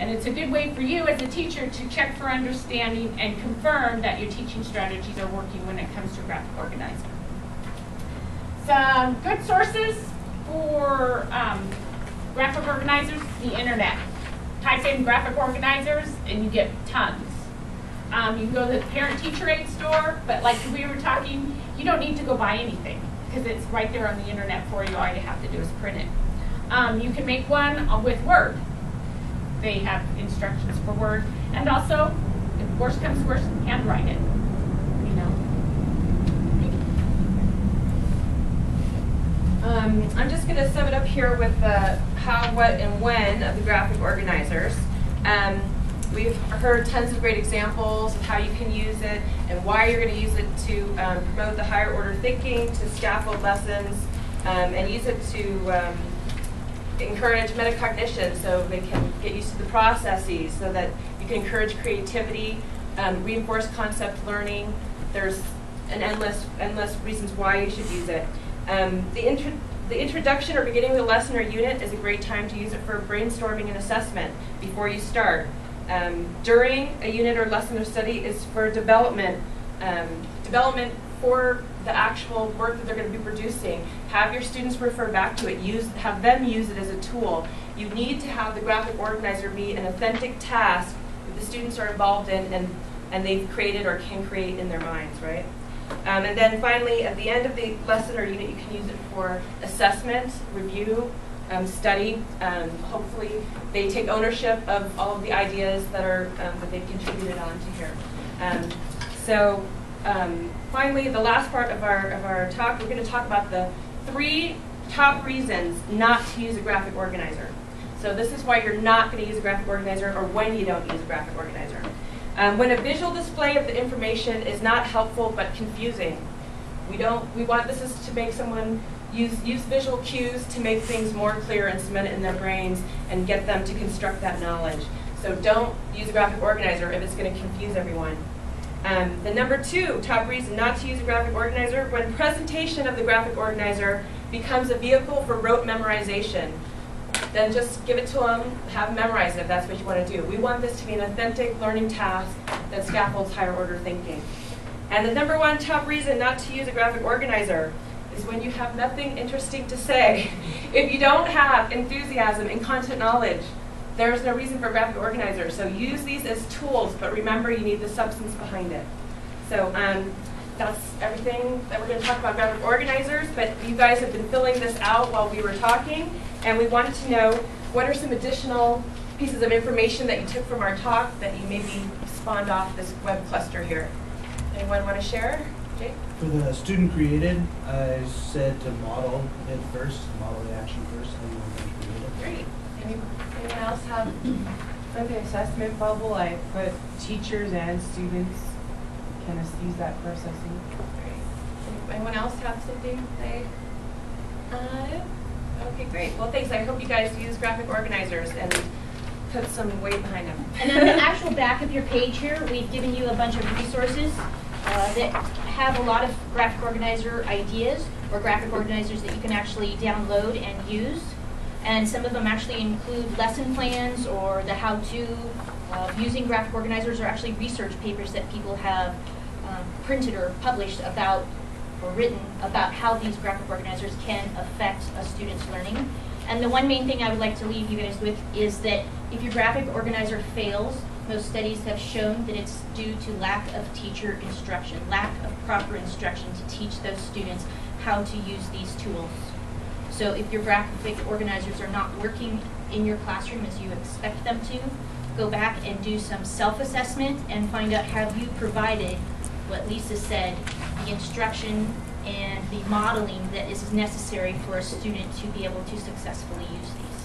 And it's a good way for you as a teacher to check for understanding and confirm that your teaching strategies are working when it comes to Graphic Organizer. Some good sources for Graphic Organizers, the internet. Type in Graphic Organizers and you get tons. You can go to the parent-teacher aid store, but like we were talking, you don't need to go buy anything because it's right there on the internet for you. All you have to do is print it. You can make one with Word. They have instructions for Word. And also, if worse comes to worse, handwrite it. You know. I'm just going to sum it up here with the how, what, and when of the graphic organizers. We've heard tons of great examples of how you can use it and why you're going to use it to promote the higher order thinking, to scaffold lessons, and use it to encourage metacognition so they can get used to the processes, so that you can encourage creativity, reinforce concept learning. There's an endless reasons why you should use it. The introduction or beginning of the lesson or unit is a great time to use it for brainstorming and assessment before you start. During a unit or lesson or study is for development, development for the actual work that they're going to be producing. Have your students refer back to it. Have them use it as a tool. You need to have the graphic organizer be an authentic task that the students are involved in and they've created or can create in their minds, right? And then finally, at the end of the lesson or unit, you can use it for assessment, review, study. Hopefully, they take ownership of all of the ideas that are that they've contributed on to here. Finally, the last part of our talk, we're going to talk about the 3 top reasons not to use a graphic organizer. So this is why you're not going to use a graphic organizer, or when you don't use a graphic organizer. When a visual display of the information is not helpful but confusing, we want this is to make someone use visual cues to make things more clear and cement it in their brains and get them to construct that knowledge. So don't use a graphic organizer if it's going to confuse everyone. The number 2 top reason not to use a graphic organizer: when presentation of the graphic organizer becomes a vehicle for rote memorization, then just give it to them, have them memorize it if that's what you want to do. We want this to be an authentic learning task that scaffolds higher order thinking. And the number 1 top reason not to use a graphic organizer is when you have nothing interesting to say. If you don't have enthusiasm and content knowledge, there's no reason for a graphic organizer. So use these as tools, but remember you need the substance behind it. So that's everything that we're going to talk about graphic organizers, but you guys have been filling this out while we were talking, and we wanted to know what are some additional pieces of information that you took from our talk that you maybe spawned off this web cluster here. Anyone want to share? Jake? For the student created, I said to model it first, model the action first, and then we're going to create it. Great. Anyone else have? For the assessment bubble, I put teachers and students kind of use that processing. Great. Anyone else have something they? Okay, great. Well, thanks. I hope you guys use graphic organizers and put some weight behind them. And on the actual back of your page here, we've given you a bunch of resources that have a lot of graphic organizer ideas, or graphic organizers that you can actually download and use. And some of them actually include lesson plans or the how-to using graphic organizers, or actually research papers that people have printed or published about or written about how these graphic organizers can affect a student's learning. And the one main thing I would like to leave you guys with is that if your graphic organizer fails, most studies have shown that it's due to lack of teacher instruction, lack of proper instruction to teach those students how to use these tools. So if your graphic organizers are not working in your classroom as you expect them to, go back and do some self-assessment and find out, have you provided what Lisa said, the instruction and the modeling that is necessary for a student to be able to successfully use these.